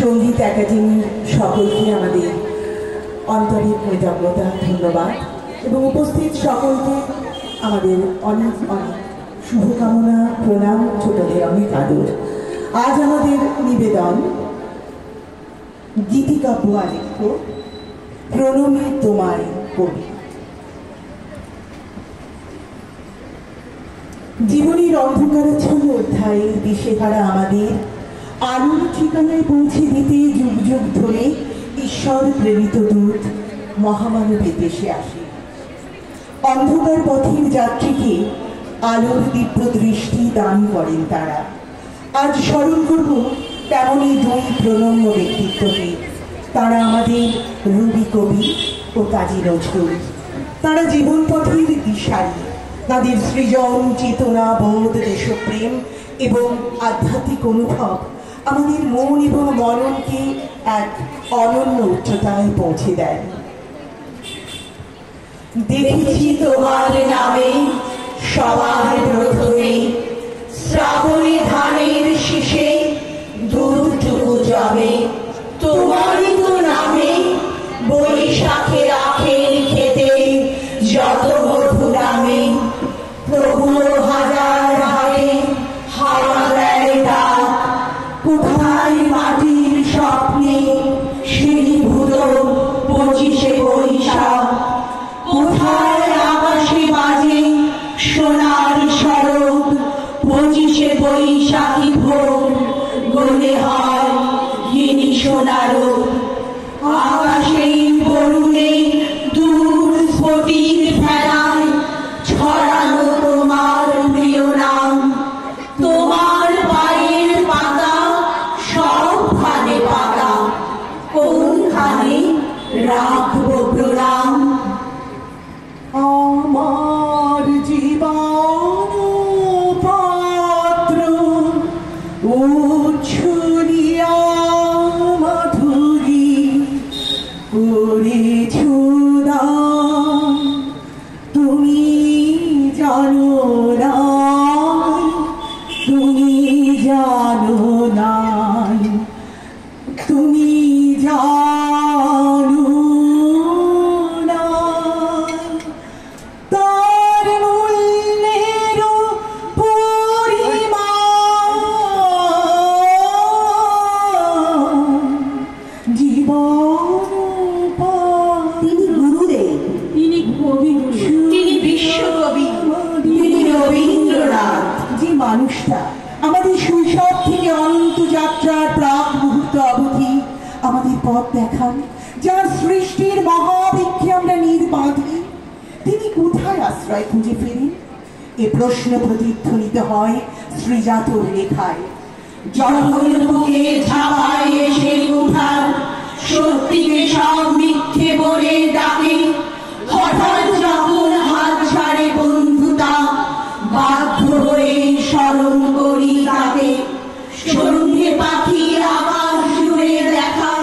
সঙ্গীত একাডেমির সকলকে আমাদের আন্তরিক কৃতজ্ঞতা, ধন্যবাদ এবং উপস্থিত সকলকে আমাদের অনেক অনেক শুভকামনা, প্রণাম, ছোটদের অনেক আদর। আজ আমাদের নিবেদন গীতিকাব্য আলেখ্য প্রণমী তোমায় কবি। জীবনের অন্ধকারাচ্ছন্ন অধ্যায়ে দিশেহারা আমাদের আলোর ঠিকানায় পৌঁছে দিতে যুগ যুগ ধরে ঈশ্বর প্রেরিত দূত মহামানবের দেশে আসে। অন্ধকার পথের যাত্রীকে আলোর দিব্য দৃষ্টি দান করেন তারা। আজ স্মরণ করব তেমনই দুই প্রণম্য ব্যক্তিত্বকে। তারা আমাদের রবি কবি ও কাজী নজরুল। তারা জীবন পথের দিশারি। তাদের সৃজন, চেতনা, বোধ, দেশপ্রেম এবং আধ্যাত্মিক অনুভব আমাদের মন এবং মননকে এক অনন্য উচ্চতায় পৌঁছে দেয়। দেখেছি তোমার নামে সবার প্রথমে শ্রাবণে ধানের শীষে দুধটুকু জমে, তোমারই তো নামে বৈশাখে আখের খেতে যত মধু নামে, প্রভুর হাজার হারে হাওয়া দেয় ডাক, কোথায় মাটির স্বপ্নে শিরিভূত 25শে বৈশাখ, কোথায় আকাশে বাজে সোনার সড়ক 25শে বৈশাখী ভোর, গলে হয় গিনি সোনারও আকাশেই বরুণে দূর স্ফটিক ফেলায় ছড়ানো তোমার প্রিয় নাম, তোমার পায়ের পাতা সবখানে পাতা, কোনখানে রাখবো প্রণাম। আমার জীবন পাত্র উচ্ছলিয়া মাধুরী করেছ দান, তুমি জানো না, তুমি জানো না, তুমি জানো না, তার মূল্যের পরিমাণ জীবন। তিনি গুরুদেব, তিনি কবি, তিনি বিশ্বকবি, তিনি রবীন্দ্রনাথ। যে মানুষটা আমাদের শৈশব থেকে অনন্ত যাত্রার প্রাক মুহূর্ত অবধি আমাদের পথ দেখান, যার সৃষ্টির মহাবৃক্ষে আমরা নির্বাধি, তিনি কোথায় আশ্রয় খুঁজে ফেরেন? এ প্রশ্ন প্রতিধ্বনিত হয় শ্রীজাতর লেখায়। জঙ্গল বুকে ঝাঁপায় এসে উঠার সত্যিকে সব মিথ্যে বলে ডাকে, হঠাৎ যখন হাত ছাড়ে বন্ধুতা বাধ্য হয়ে স্মরণ করি তাকে, সন্ধ্যে পাখি আকাশ জুড়ে দেখা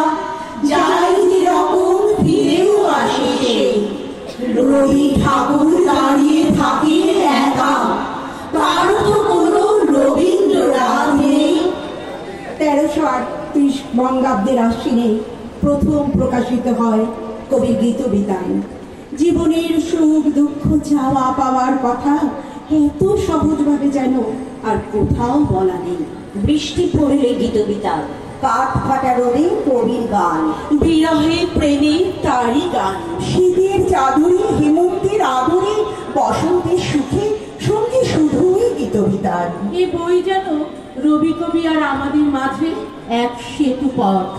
যাই রকম ফিরেও আসে সে, রবি ঠাকুর দাঁড়িয়ে থাকে একা, তার তো কোনো রবীন্দ্রনাথ নেই। 1338 বঙ্গাব্দের আশ্বিনে প্রথম প্রকাশিত হয় কবির গীতবিতান। জীবনের সুখ দুঃখ চাওয়া পাওয়ার কথা এত সহজভাবে যেন আর কোথাও বলা নেই। বৃষ্টি পড়লে গীতবিতান, কাঠ ফাটা রোদে কবির গান, বিরহে প্রেমে তারই গান, শীতের চাদরে হেমন্তের আদরে বসন্তের সুখে সঙ্গে শুধুই গীতবিতান। এ বই যেন রবি কবি আর আমাদের মাঝে এক সেতু পথ।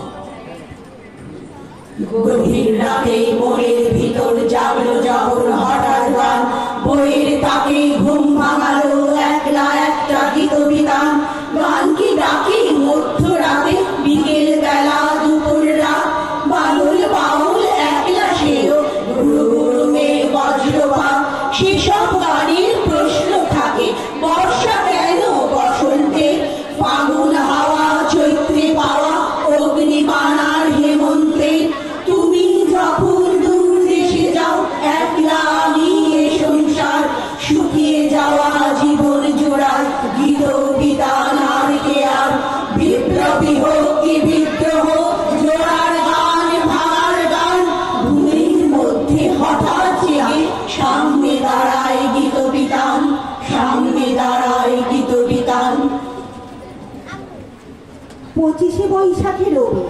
গভীর রাতে মনের ভিতর জাগলো যখন হঠাৎ গান, বইয়ের তাকে ঘুম ভাঙালো একলা একটা গীতবিতান। গান কি ডাকে মধ্যরাতে, বিকেল বেলা, দুপুর রাত, বাদল বাউল একলা সেও গুরু গুরু মেয়ে বজ্রপাত। সেসব গানের প্রশ্ন থাকে বর্ষা কেন বসন্তে, ফাগুন হাওয়া চৈত্রে পাওয়া অগ্নিবাণার হেমন্তে, তুমি যখন দূর দেশে যাও একলা নিয়ে সংসার, শুকিয়ে যাওয়া জীবন জোড়ায় গীতবিতান আর কে আর 21শে বৈশাখে রবি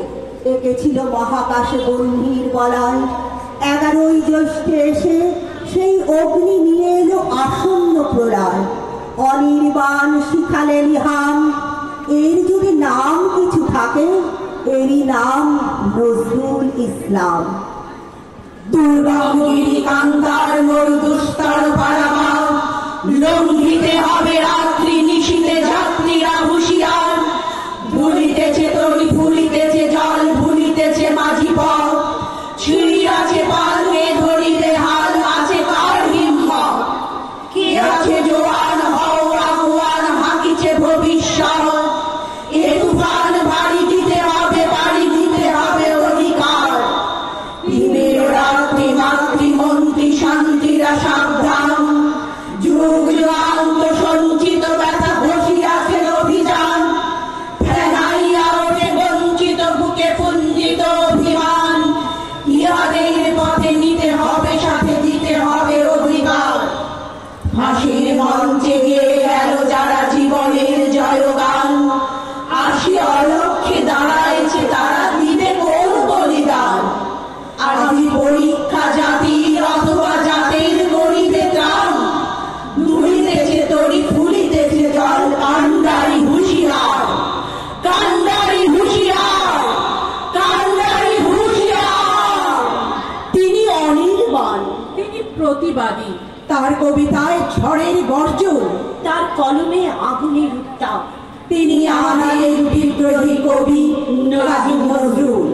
এঁকেছিল মহাকাশ গম্ভীর বলয়। 11ই জ্যৈষ্ঠে এসে সেই অগ্নি নিয়ে এলো আসন্ন প্রলয়। অনির্বাণ শিখালে লিহান, এর যদি নাম কিছু থাকে এরই নাম নজরুল ইসলাম। দুর্গাগিরি কান্তার মরুদুস্তর পারাবার, লঙ্ঘিতে হবে রাত্রি নিশীতে যাত্রীরা হুঁশিয়ার। ভুলিতেছে তরি ভুলিতেছে জল ভুলিতেছে মাঝি পথ, ছিঁড়ি আছে পাল কে ধরিতে হাল আছে কার হিম্মত। কে আছে জোয়ান হও আগুয়ান হাঁকিছে ভবিষ্যৎ, এ তুফান বাড়ি দিতে হবে বাড়ি দিতে হবে অধিকার। দিনের রাত্রি মাতৃমন্ত্রী শান্তিরা সাবধান, যুগ যুগান্ত সঞ্চিত ব্যথা বসিয়াছে অভিযান। ফেরাইয়া ওঠে বঞ্চিত বুকে পুঞ্জিত অভিমান, ইহাদের পথে নিতে হবে সাথে দিতে হবে অধিকার। হাসির মঞ্চে গিয়ে গেল যারা জীবনের জয়গান, আসি অলক্ষ্যে দাঁড়াইছে তারা দিবে কোন বলিদান। আজি পরীক্ষা জাতির অথবা জাতের গরিবে ত্রাণ, দুলিতেছে তরি ফুলিতেছে জল কান্ডারি হুঁশিয়ার। কান্ডারি হুঁশিয়ার, কান্ডারি হুঁশিয়ার। তিনি অনির্বাণ, তিনি প্রতিবাদী, তার কবিতায় ঝড়ের গর্জন, তার কলমে আগুনের উত্তাপ। তিনি আমাদের বিদ্রোহী কবি কাজী নজরুল।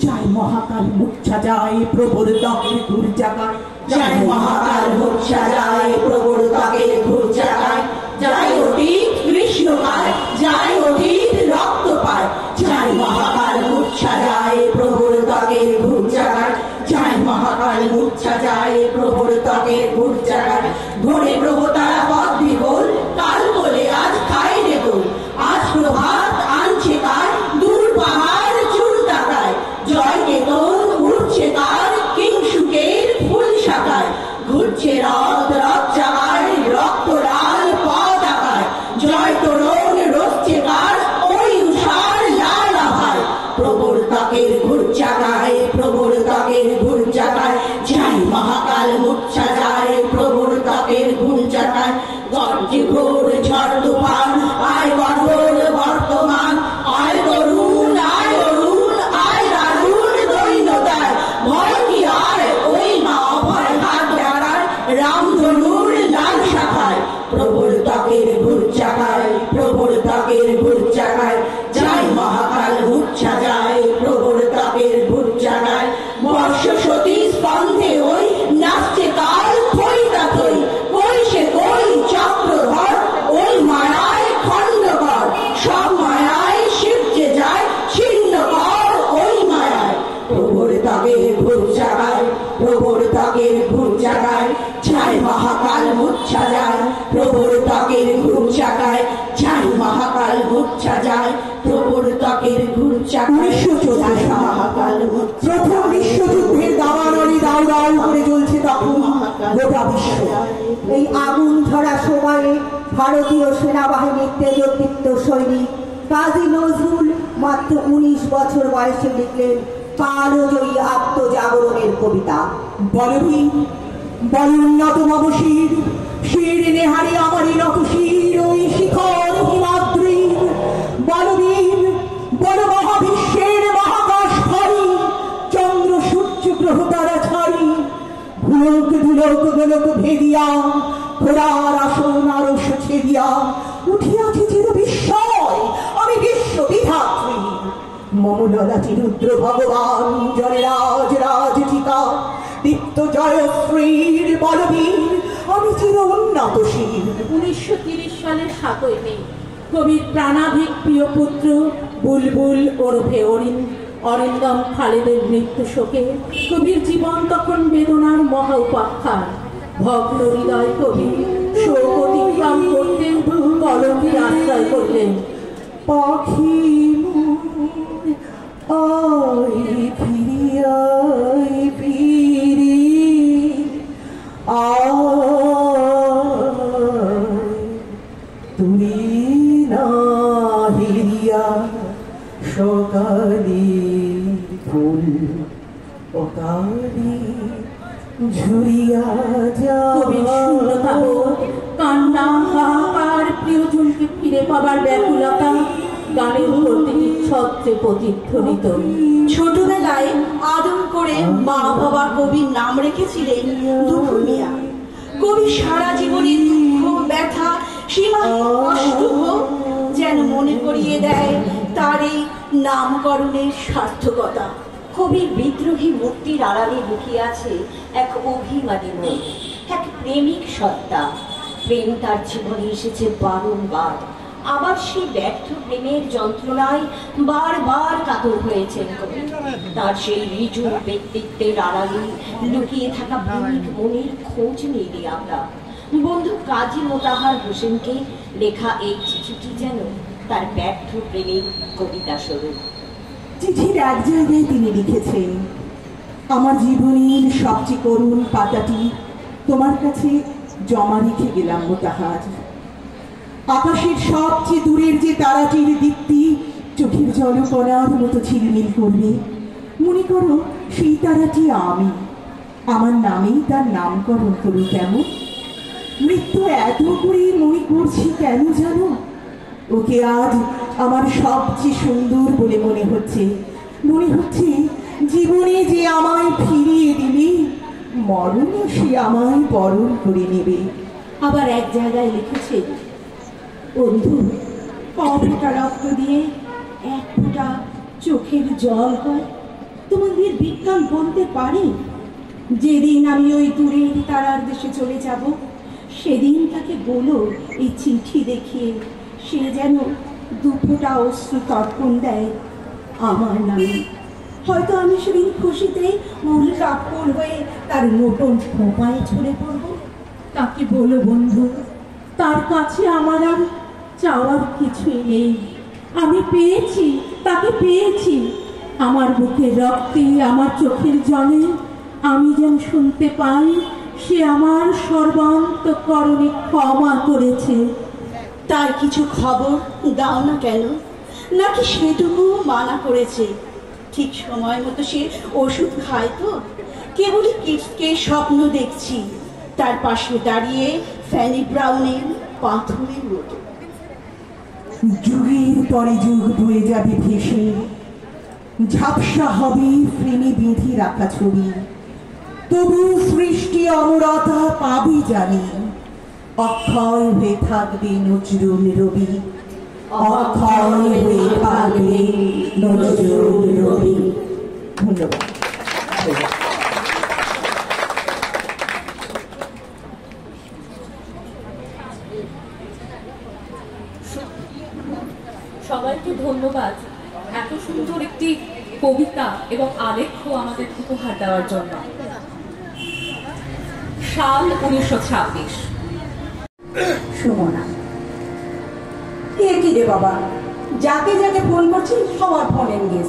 জয় মহাকাল মুচ্ছা যায় প্রবল ত্বকের ঘুর জাগায়। জয় মহাকাল মুচ্ছা যায় প্রবল ত্বকের ঘুর জাগায়। জয় অতীত কৃষ্ণকায়, জয় অতীত রক্ত পায়। জয় মহাকাল মুচ্ছা যায় প্রবল ত্বকের ঘুর জাগায়। জয় মহাকাল মুচ্ছা যায় প্রবল ত্বকের ঘুর জাগায়। ঘরে প্রভ তারা পথ বিবল, কাল বলে আজ খায় রে গোল। আজ প্রভাত আনছে কার দূর পাহাড় চুল তাকায়। জয় কেতন উঠছে কার কিংসুকের ফুল শাখায়। ঘুরছে রথ রথ জাগায় রক্ত লাল পতাকায়। জয় তোরণ রসছে কার ওই উষার লাল আভায়। প্রবল ত্বকের ঘুর জাগায় প্রবল ত্বকের ঘুর জাগায়। জয় মহাকাল মুচ্ছা যায় প্রবল ত্বকের ঘুর জাগায়। গর্জে ঘোর ঝড় তুফান আয় কঠোর বর্তমান। আয় তরুণ আয় অরুণ আয় দারুণ দৈন্যতায়। ভয় কি আয় ওই মা অভয় হাত দাঁড়ায় রামধনুর লাল শাখায়। প্রবল ত্বকের ঘুর জাগায় প্রবল ত্বকের ঘুর জাগায়। জয় মহাকাল মুচ্ছা যায় প্রবল ত্বকের ঘুর জাগায়। বর্ষ সতী স্পন্ধে ওই নাচছে কাল থইতা থই। কই সে কই চক্রধর ওই মায়ায় খণ্ডকর। সব মায়ায় শিবছে যায় ছিন্ন কর ওই মায়ায়। প্রবল ত্বকের ঘুর জাগায় প্রবল ত্বকের ঘুর জাগায়। জয় মহাকাল মুচ্ছা যায় প্রবল ত্বকের ঘুর জাগায়। জয় মহাকাল মুচ্ছা যায় প্রবল ত্বকের ঘুর জাগায়। 1914 মহাকাল প্রথম বিশ্বযুদ্ধের দাবানলি দাউ দাউ করে জ্বলছে তখন গোটা বিশ্ব। এই আগুন ঝরা সময়ে ভারতীয় সেনাবাহিনীর তেজদীপ্ত সৈনিক কাজী নজরুল মাত্র 19 বছর বয়সে লিখলেন কালজয়ী আত্মজাগরণের কবিতা। বলবীর বল উন্নত মম শির, শির নেহারি আমারই নত শির ওই শিখর হিমাদ্রির। বলবীর বল মহাবিশ্বের মহাকাশ ভারী, চন্দ্র সূর্য গ্রহ তারা ছাড়ি। ভুলক ধুলক গোলক ভেদিয়া ঘোড়ার আসন আরশ ছেদিয়া। উঠিয়াছে চির বিস্ময় আমি বিশ্ব বিধাত্রী। মমললাটি রুদ্র ভগবান জয়রাজ রাজ ঠিকা। দীপ্ত জয়শ্রীর বলবীর আমি চির উন্নত শির। 1930 সালের 7ই মে কবির প্রাণাধিক প্রিয় পুত্র বুলবুল ওরফে অরিন্দম খালেদের মৃত্যু শোকে কবির জীবন তখন বেদনার মহা উপাখ্যান। ভগ্ন হৃদয় কবি শোক অতিক্রম করতেন, কলমের আশ্রয় করলেন। পাখি মোর আয় ফিরি আয় ফিরি আয় তুই না হিরিয়া কালি ফুল অকালি ঝুরিয়া কবির শূন্যতা বোধ, কান্না, হাহাকার, প্রিয়জনকে ফিরে পাবার ব্যাকুলতা গানের প্রতিটি ছত্রে প্রতিধ্বনিত। ছোটবেলায় আদর করে মা বাবা কবির নাম রেখেছিলেন দুঃখু মিয়া। কবি সারা জীবনের দুঃখ, ব্যথা, সীমাহীন কষ্ট যেন মনে করিয়ে দেয় তার এই নামকরণের সার্থকতা। কবির বিদ্রোহী মূর্তির আড়ালে লুকিয়ে আছে এক অভিমানী মন, এক প্রেমিক সত্তা। প্রেম তার জীবনে এসেছে বারংবার, আবার সেই ব্যর্থ প্রেমের যন্ত্রণায় বারবার কাতর হয়েছেন কবি। তার সেই ঋজু ব্যক্তিত্বের আড়ালে লুকিয়ে থাকা প্রেমিক মনের খোঁজ নিয়ে আমরা। বন্ধু কাজী মোতাহার হোসেনকে লেখা এই চিঠিটি যেন তার ব্যর্থ প্রেমের কবিতা স্বরূপ। চিঠির এক জায়গায় তিনি লিখেছেন, আমার জীবনের সবচেয়ে করুণ পাতাটি তোমার কাছে জমা রেখে গেলাম মোতাহার। আকাশের সবচেয়ে দূরের যে তারাটির দীপ্তি চোখের জলকণার মতো ঝিলমিল করবে, মনে করো সেই তারাটি আমি। আমার নামেই তার নামকরণ করো কেমন? মৃত্যু এত করে মনে করছি কেন জানো? ওকে আজ আমার সবচেয়ে সুন্দর বলে মনে হচ্ছে। মনে হচ্ছে জীবনে যে আমায় ফিরিয়ে দিলে, মরণে সে আমায় বরণ করে নেবে। আবার এক জায়গায় লিখেছে, বন্ধু কফোটা রক্ত দিয়ে এক ফোঁটা চোখের জল হয়। তোমাদের বিজ্ঞান বলতে পারে যেদিন আমি ওই দূরের তারার দেশে চলে যাব, সেদিন তাকে বলো এই চিঠি দেখিয়ে সে যেন দুফোঁটা অশ্রু তর্পণ দেয় আমার নামে। হয়তো আমি সেদিন খুশিতে উল্কাপুল হয়ে তার নতুন খোঁপায় ছড়ে পড়ব। তাকে বলো বন্ধু, তার কাছে আমার আর চাওয়ার কিছুই নেই। আমি পেয়েছি, তাকে পেয়েছি। আমার বুকের রক্তে, আমার চোখের জলে আমি যেন শুনতে পাই সে আমার সর্বান্তঃকরণে ক্ষমা করেছে। তার কিছু খবর দাও না কেন? নাকি সেটুকু মানা করেছে? ঠিক সময় মতো সে ওষুধ খায় তো? কেবলই কে স্বপ্ন দেখছি তার পাশে দাঁড়িয়ে ফ্যানি ব্রাউনের পাথরের মতো। যুগের পরে যুগ বয়ে যাবে ভেসে, ঝাপসা হবে ফ্রেমে বেঁধে রাখা ছবি। তবু সৃষ্টি অমরতা পাবি জানি, অক্ষয় হয়ে থাকবে নজরুল রবি। অক্ষয় হয়ে থাকবে নজরুল রবি। ধন্যবাদ। সবাইকে ধন্যবাদ এত সুন্দর একটি কবিতা এবং আলেখ্য আমাদের উপহার দেওয়ার জন্য। সাল 1926। সুমনা, কে কি রে বাবা, যাকে যাকে ফোন করছি সবার ফোন এনগেজ।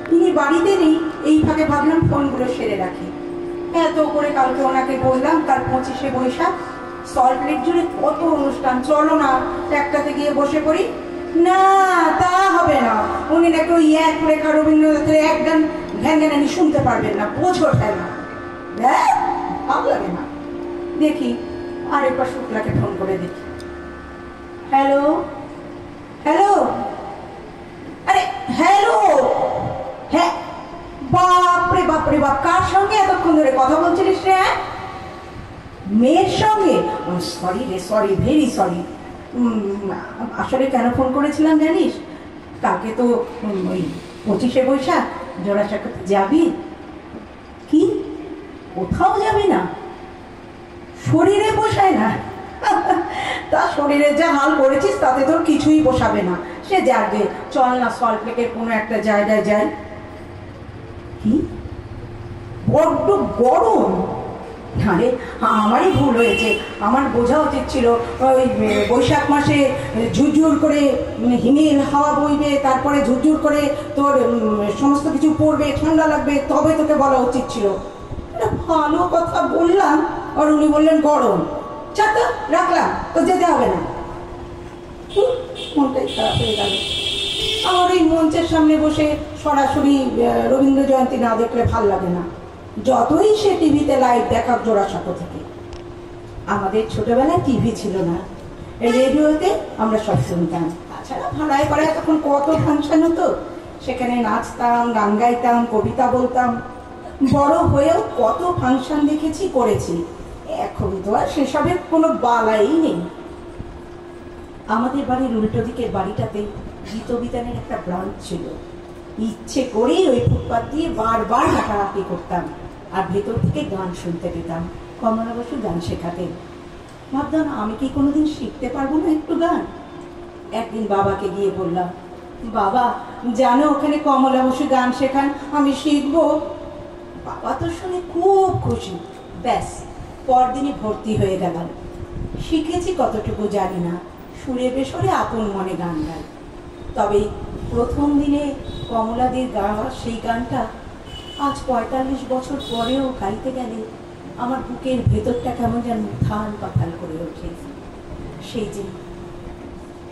তিনি বাড়িতে নেই, এই ফাঁকে ভাবলাম ফোনগুলো সেরে রাখি। এত করে কালকে ওনাকে বললাম তার 25শে বৈশাখ সল্ট লেক জুড়ে কত অনুষ্ঠান, চলো না একটাতে গিয়ে বসে পড়ি। না, তা হবে না। উনি নাকি ওই এক লেখা রবীন্দ্রনাথের এক গান ঘ্যান ঘ্যানানি শুনতে পারবেন না, বোঝো না, ভালো লাগে না। দেখি আরেকবার শুক্লাকে ফোন করে দেখি। হ্যালো হ্যালো, আরে হ্যালো, হ্যাঁ, বাপরে বাপরে বাপ, কার সঙ্গে এতক্ষণ ধরে কথা বলছিলিস রে? মেয়ের সঙ্গে? সরি রে, সরি, ভেরি সরি। আসলে কেন ফোন করেছিলাম জানিস? কালকে তো ওই 25শে বৈশাখ, জোড়াসাঁকোতে যাবি কি? কোথাও যাবি না? শরীরে পোষায় না? তা শরীরের যা হাল করেছিস তাতে তোর কিছুই পোষাবে না। সে যাবে, চল না সল্ট লেকের কোনো একটা জায়গায় যাই। কি বড্ড গরম! আরে আমারই ভুল হয়েছে, আমার বোঝা উচিত ছিল ওই বৈশাখ মাসে ঝুরঝুর করে হিমেল হাওয়া বইবে, তারপরে ঝুরঝুর করে তোর সমস্ত কিছু পড়বে, ঠান্ডা লাগবে, তবে তোকে বলা উচিত ছিল। ভালো কথা বললাম আর উনি বললেন গরম। চাতা রাখলাম, তো যেতে হবে না। মনটাই খারাপ হয়ে গেল। আমার ওই মঞ্চের সামনে বসে সরাসরি রবীন্দ্র জয়ন্তী না দেখলে ভাল লাগে না, যতই সে টিভিতে লাইভ দেখাক জোড়াসাঁকো থেকে। আমাদের ছোটবেলায় টিভি ছিল না, রেডিওতে আমরা সব শুনতাম। তাছাড়া ভাড়ায় করে তখন কত ফাংশন হতো, সেখানে নাচতাম, গান গাইতাম, কবিতা বলতাম। বড় হয়েও কত ফাংশন দেখেছি, করেছি। এখন তো আর সেসবের কোনো বালাই নেই। আমাদের বাড়ির উল্টো দিকের বাড়িটাতে গীতবিতানের একটা ব্রাঞ্চ ছিল। ইচ্ছে করেই ওই ফুটপাত দিয়ে বারবার হাঁটাহাঁটি করতাম, আর ভেতর থেকে গান শুনতে পেতাম। কমলা বসু গান শেখাতেন। ভাবতাম আমি কি কোনোদিন শিখতে পারবো না একটু গান। একদিন বাবাকে গিয়ে বললাম, বাবা জানো ওখানে কমলা বসু গান শেখান, আমি শিখবো। বাবা তো শুনে খুব খুশি। ব্যাস, পরদিনই ভর্তি হয়ে গেলাম। শিখেছি কতটুকু জানি না, সুরে বেসরে আপন মনে গান গাই। তবে প্রথম দিনে কমলাদের গাওয়া সেই গানটা আজ ৪৫ বছর পরেও গাইতে গেলে আমার বুকের ভেতরটা কেমন যেন উত্থাল পাতাল করে ওঠে। সেই যে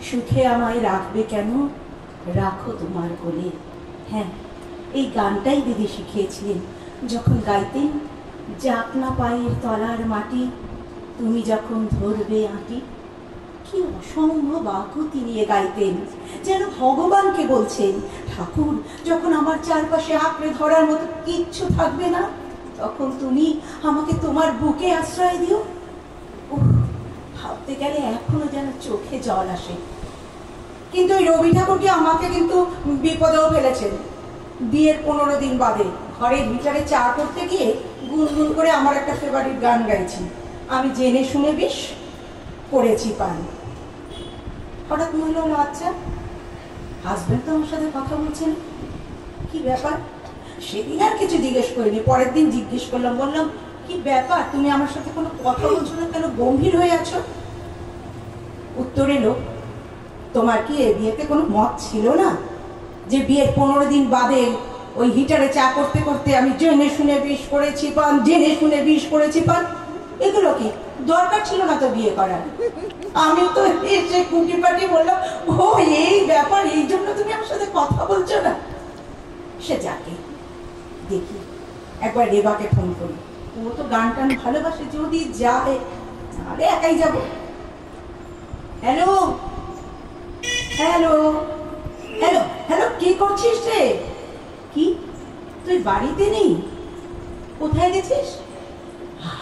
সুখে আমায় রাখবে কেন, রাখো তোমার কোলে। হ্যাঁ, এই গানটাই দিদি শিখিয়েছিলেন যখন গাইতেন, যাক না পায়ের তলার মাটি, তুমি যখন ধরবে আঁটি। কি অসম্ভব আকুতি নিয়ে গাইতেন, যেন ভগবানকে বলছেন, ঠাকুর যখন আমার চারপাশে আঁকড়ে ধরার মতো কিচ্ছু থাকবে না, তখন তুমি আমাকে তোমার বুকে আশ্রয় দিও। ভাবতে গেলে এখনো যেন চোখে জল আসে। কিন্তু ওই রবি ঠাকুরকে আমাকে কিন্তু বিপদেও ফেলেছেন। বিয়ের 15 দিন বাদে ঘরের হিটারে চা করতে গিয়ে গুনগুন করে আমার একটা ফেভারিট গান গাইছি, আমি জেনে শুনে বেশ করেছি পান। হঠাৎ মনে হলো, আচ্ছা হাজবেন্ড তো আমার সাথে কথা বলছেন, কি ব্যাপার? সেদিন আর কিছু জিজ্ঞেস করিনি, পরের দিন জিজ্ঞেস করলাম, বললাম কি ব্যাপার, তুমি আমার সাথে কোনো কথা বলছো না কেন, গম্ভীর হয়ে আছো? উত্তর এলো, তোমার কি এ বিয়েতে কোনো মত ছিল না যে বিয়ের 15 দিন বাদে ওই হিটারে চা করতে করতে আমি জেনে শুনে বিষ করেছি পান, জেনে শুনে বিষ করেছি পান? এগুলো কি দরকার ছিল না তো বিয়ে করার। আমি তো এসে কুটি পাটি বললাম, ও এই ব্যাপার, এই জন্য তুমি আমার সাথে কথা বলছো না। সে যাকে দেখি, একবার রেবাকে ফোন করি, ও তো গান টান ভালোবাসে, যদি যায় তাহলে একাই যাব। হ্যালো হ্যালো হ্যালো হ্যালো, কি করছিস রে? কি তুই বাড়িতে নেই? কোথায় গেছিস?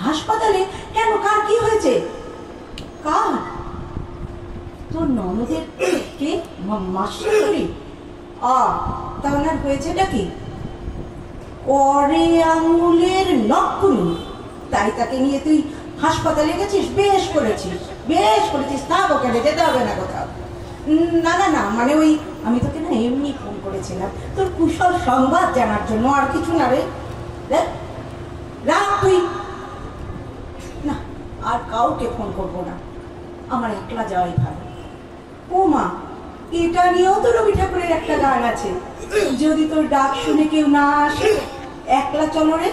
হাসপাতালে? কেন, কার কি হয়েছে? কার? তোর ননদের কে? মাসি? তা ওনার হয়েছেটা কি? করে আঙুলের নখকুনি, তাই তাকে নিয়ে তুই হাসপাতালে গেছিস? বেশ করেছিস, বেশ করেছিস। তা ওখানে যেতে হবে না কোথাও। না না না, মানে ওই আমি তোকে না এমনি ফোন করেছিলাম তোর কুশল সংবাদ জানার জন্য, আর কিছু না রে। রাখ তুই। না, আর কাউকে ফোন করবো না, আমার একলা যাওয়াই ভালো। ও মা, এটা নিয়েও তো রবি ঠাকুরের একটা গান আছে, যদি তোর ডাক শুনে কেউ না আসে একলা চলো রে।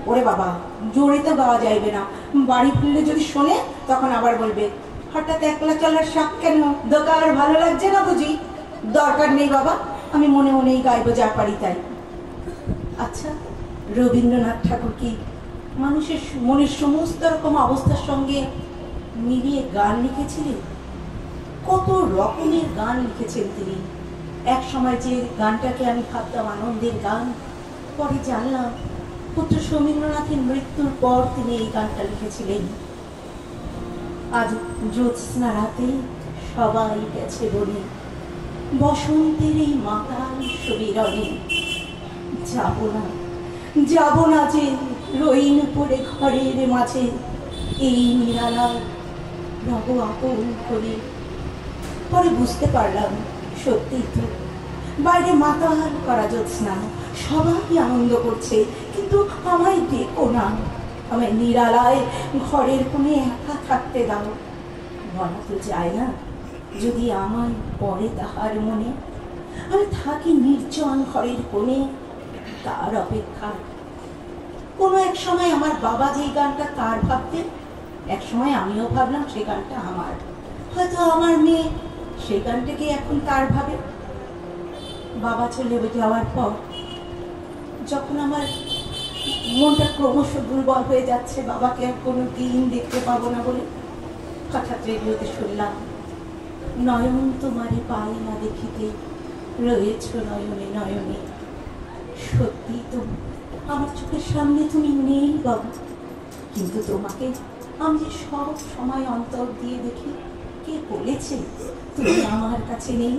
ওরে বাবা, জোরে তো গাওয়া যাইবে না, বাড়ি ফিরলে যদি শোনে তখন আবার বলবে হঠাৎ একলা চলার শখ কেন, দোকান ভালো লাগছে না বুঝি? দরকার নেই বাবা, আমি মনে মনেই গাইবো যা পারি তাই। আচ্ছা, রবীন্দ্রনাথ ঠাকুর কি মানুষের মনের সমস্ত রকম অবস্থার সঙ্গে মিলিয়ে গান লিখেছিলেন? কত রকমের গান লিখেছেন তিনি। এক সময় যে গানটাকে আমি ভাবতাম আনন্দের গান, পরে জানলাম পুত্র সমীন্দ্রনাথের মৃত্যুর পর তিনি এই গানটা লিখেছিলেন। আজ জ্যোৎস্না রাতে সবাই গেছে বনে, বসন্তের এই মাতাল সুবিরণে, যাব না যে রইন পড়ে ঘরের মাঝে, এই নিরালার রব আপন করে। পরে বুঝতে পারলাম সত্যি তো বাইরে মাতাল করা জ্যোৎস্না, সবাই আনন্দ করছে, কিন্তু আমায় ডেকো না, আমায় নিরালায় ঘরের কোণে একা থাকতে দাও। বলা তো যায় না, যদি আমায় পড়ে তাহার মনে, আমি থাকি নির্জন ঘরের কোণে তার অপেক্ষায়। কোনো এক সময় আমার বাবা যেই গানটা তার ভাবতেন, এক সময় আমিও ভাবলাম সেই গানটা আমার। হয়তো আমার মেয়ে সেই গানটাকে এখন তার ভাবে। বাবা চলে যাওয়ার পর যখন আমার মনটা ক্রমশ দুর্বল হয়ে যাচ্ছে, বাবাকে আর কোনো দিন দেখতে পাবো না বলে, হঠাৎ রেডিওতে শুনলাম, নয়ন তোমারে পাই না দেখিতে, রয়েছ নয়নে নয়নে। সত্যি তো আমার চোখের সামনে তুমি নেই বাবু, কিন্তু তোমাকে আমি যে সব সময় অন্তর দিয়ে দেখি। কে বলেছে তুমি আমার কাছে নেই?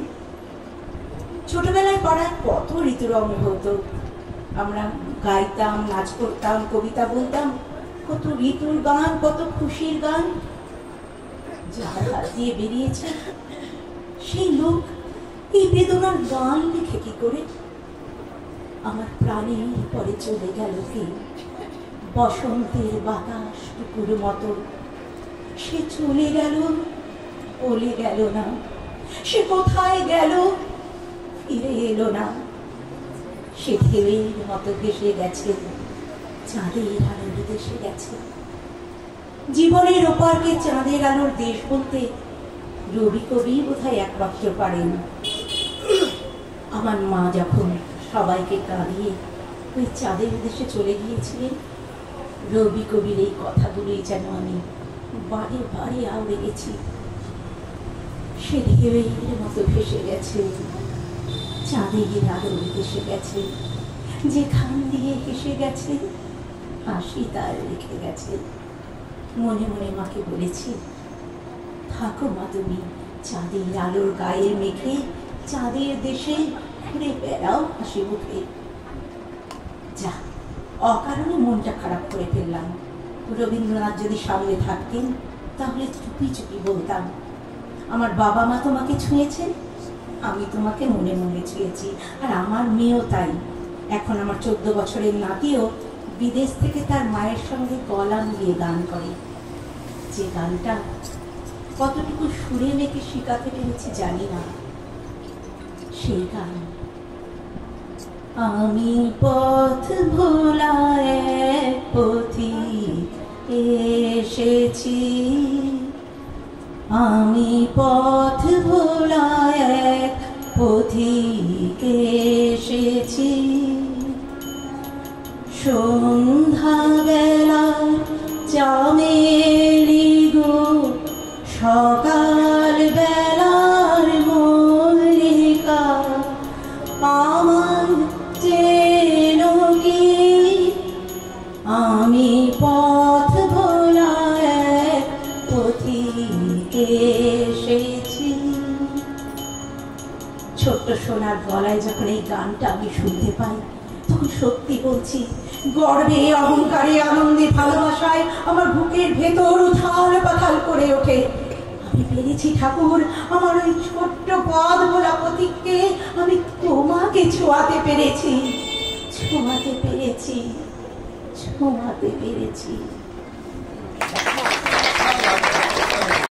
ছোটবেলায় পড়ায় কত ঋতুরঙ্গ হতো, আমরা গাইতাম, নাচ করতাম, কবিতা বলতাম, কত ঋতুর গান, কত খুশির গান। যার হাত দিয়ে বেরিয়েছে সেই লোক এই বেদনার গান লিখে কি করে? আমার প্রাণের পরে চলে গেল কি বসন্তের বাতাস টুকুর মতো। সে চলে গেল, বলে গেল না, সে কোথায় গেল, ফিরে এলো না। সে ঢেউয়ের মতো ভেসে গেছে, চাঁদের আলোর দেশে গেছে। জীবনের ওপারকে চাঁদের আলোর দেশ বলতে রবি কবি বোধহয় একমাত্র পারেন। আমার মা যখন সবাইকে কাঁদিয়ে ওই চাঁদের দেশে চলে গিয়েছিলেন, রবি কবির এই কথাগুলোই যেন আমি বারে বারে আউড়ে গেছি। সে ঢেউয়ের মতো ভেসে গেছে, চাঁদের আলোর দেশে গেছে, যেখান দিয়ে হেসে গেছে হাসি তার রেখে গেছে। মনে মনে মাকে বলেছি, থাকো মা তুমি চাঁদের আলোর গায়ে মেখে, চাঁদের দেশে ঘুরে বেড়াও হাসি মুখে। যা, অকারণে মনটা খারাপ করে ফেললাম। রবীন্দ্রনাথ যদি সামনে থাকতেন তাহলে চুপি চুপি বলতাম, আমার বাবা মা তোমাকে ছুঁয়েছেন, আমি তোমাকে মনে মনে ছুঁয়েছি, আর আমার মেয়েও তাই। এখন আমার 14 বছরের নাতিও বিদেশ থেকে তার মায়ের সঙ্গে গলা মিলিয়ে গান করে। যে গানটা কতটুকু সুরে মেখে শিখাতে পেরেছি জানি না, সেই গান। আমি পথ ভোলা এক পথিক এসেছি, আমি পথ ভোলা এক পথিক এসেছি। সন্ধ্যা বেলা চামেলি গো, সকাল বেলার মল্লিকা, আমার চেনো কি? আমি পথ ভোলা এক পথিক এসেছি। ছোট্ট সোনার গলায় যখন এই গানটা আমি শুনতে পাই, তখন সত্যি বলছি, গর্বে, অহংকারে, আনন্দে, ভালোবাসায় আমার বুকের ভেতর উথাল পাথাল করে ওঠে। আমি পেরেছি ঠাকুর, আমার ওই ছোট্ট পথ ভোলা পথিককে আমি তোমাকে ছোঁয়াতে পেরেছি, ছোঁয়াতে পেরেছি, ছোঁয়াতে পেরেছি।